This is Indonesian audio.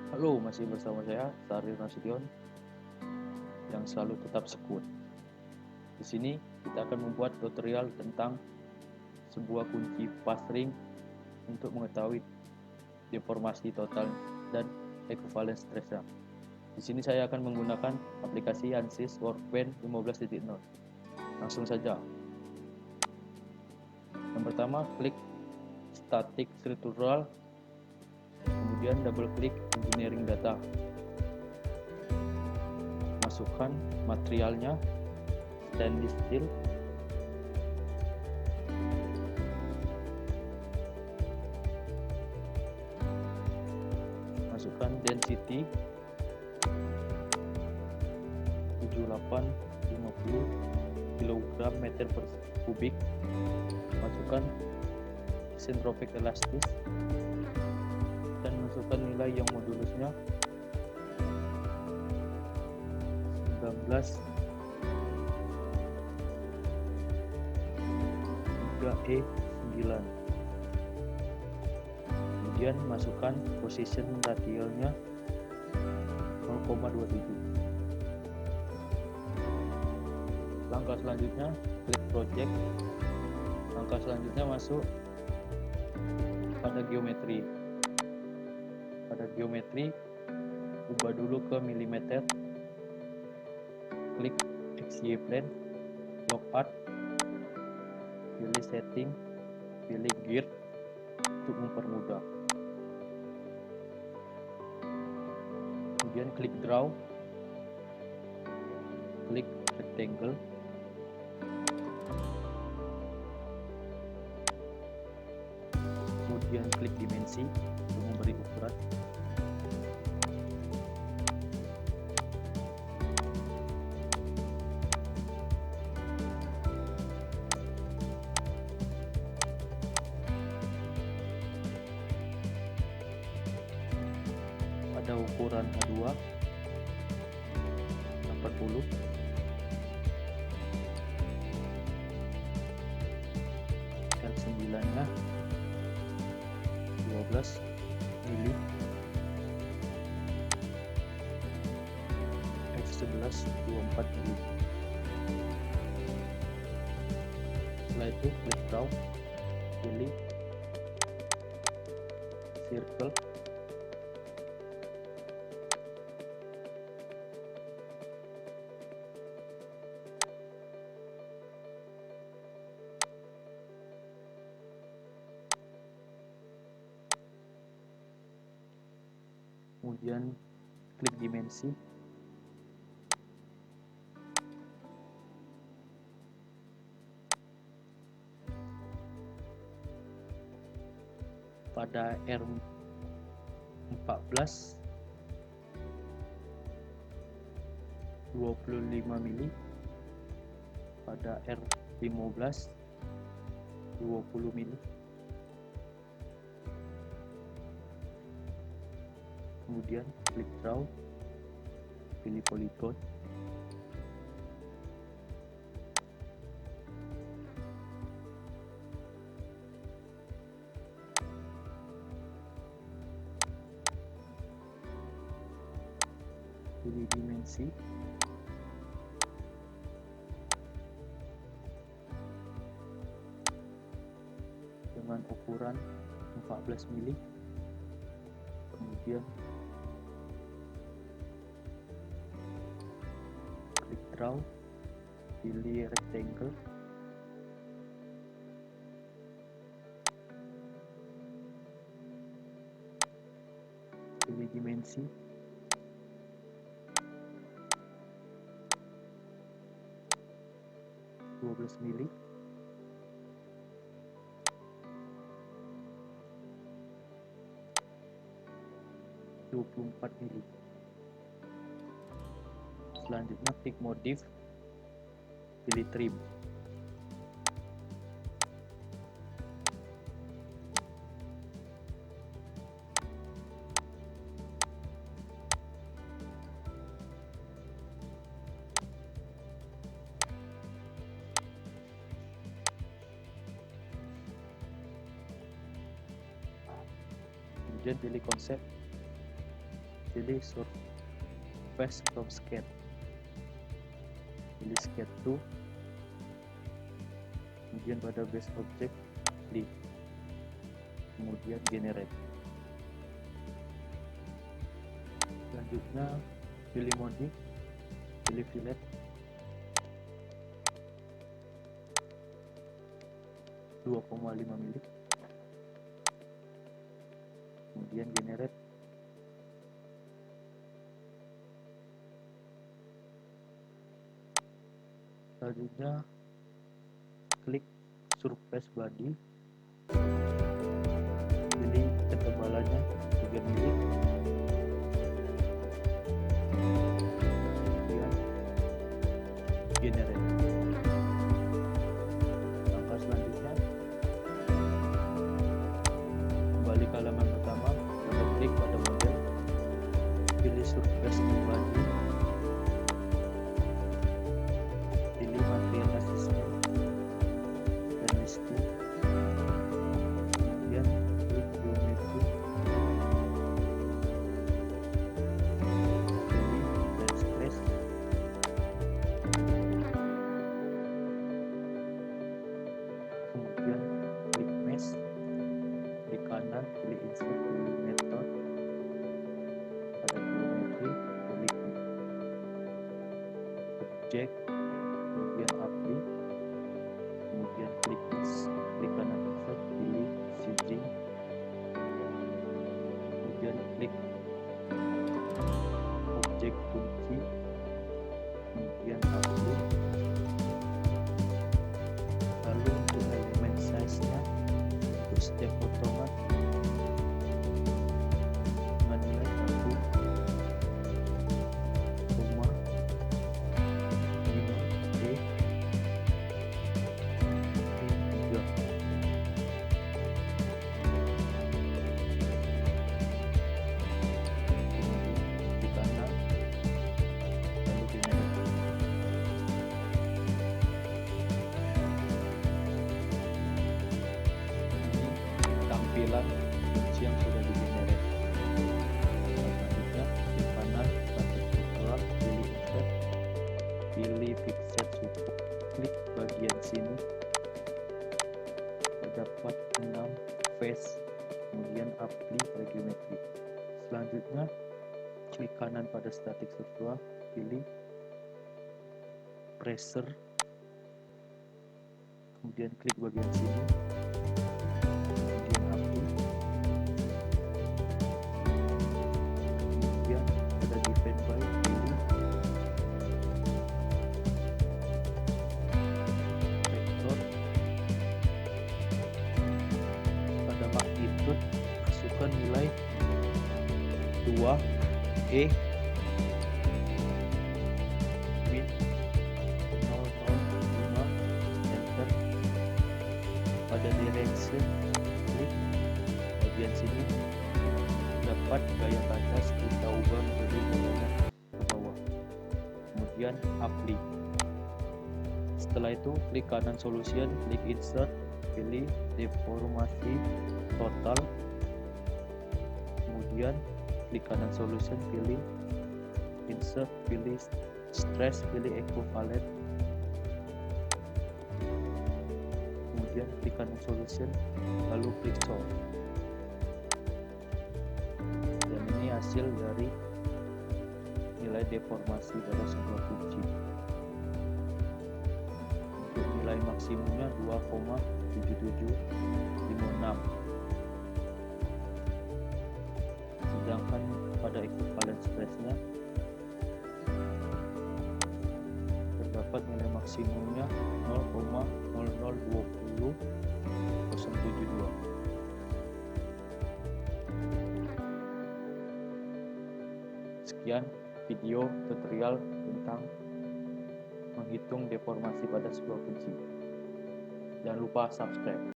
Halo, masih bersama saya Sari Nasution yang selalu tetap sekut. Di sini kita akan membuat tutorial tentang sebuah kunci passring untuk mengetahui deformasi total dan equivalence stress. Di sini saya akan menggunakan aplikasi Ansys Workbench 15.0. Langsung saja. Yang pertama, klik static struktural, kemudian double klik engineering data. Masukkan materialnya stainless steel, masukkan density 7850 kg meter per kubik, masukkan isentropic elastis dan masukkan nilai yang modulusnya 19 3E9. Kemudian masukkan position radialnya 0,27. Langkah selanjutnya klik project. Langkah selanjutnya masuk pada geometri. Pada geometri ubah dulu ke milimeter, klik XY plane, lock art, pilih setting, pilih gear untuk mempermudah. Kemudian klik draw, klik rectangle, kemudian klik dimensi untuk memberi ukuran. Pada ukuran A2 80, L9 nya 12 mili, F11 24 mili. Setelah itu klik draw, pilih circle, kemudian klik dimensi, pada R14 25 mili, pada R15 20 mili. Kemudian klik draw, pilih polygon, pilih dimensi, dengan ukuran 14 mili. Kemudian klik draw, pilih rectangle, pilih dimensi, mili, mili. Selanjutnya klik modif, pilih trim. Kemudian pilih konsep, pilih surface from sketch, pilih sketch to, kemudian pada base object klik, kemudian generate. Selanjutnya pilih mode, pilih fillet, (2,5 mm), kemudian generate. Selanjutnya klik surface body, pilih ketebalannya 3 mm, kemudian generate. Langkah selanjutnya kembali ke halaman pertama, double klik pada model, pilih surface body, pilih material asisnya dan listing, kemudian klik geometri, pilih dan stress, kemudian klik mesh, klik kanan, pilih insert, pilih method, pada geometri pilih object, kemudian apply, kemudian klik kanan insert, pilih staging, kemudian klik objek kunci, kemudian apply. Lalu untuk elemen size nya, untuk setiap potongan dengan nilai 1,5D3. Kemudian di kanan, lalu generate. Ini tampilan kunci yang sudah di-generate. Selanjutnya di kanan, static struktural, pilih insert, pilih fixed support, klik bagian sini, terdapat 6 face, kemudian apply pada geometri. Selanjutnya klik kanan pada static struktural, pilih pressure, kemudian klik bagian sini, kemudian apply, kemudian pada define by pilih vector, pada magnitude masukkan nilai 2E min 0,05, enter. Pada direction klik bagian sini, dapat gaya ke atas kita ubah menjadi gayanya ke bawah, kemudian apply. Setelah itu klik kanan solution, klik insert, pilih deformasi total, kemudian klik kanan solution, pilih insert, pilih stress, pilih equivalent, kemudian klik kanan solution, lalu klik solve. Dan ini hasil dari nilai deformasi pada sebuah kunci. Untuk nilai maksimumnya 2,7756, sedangkan pada equivalent stress-nya terdapat nilai maksimumnya 0,0020072. Sekian video tutorial tentang menghitung deformasi pada sebuah kunci. Jangan lupa subscribe.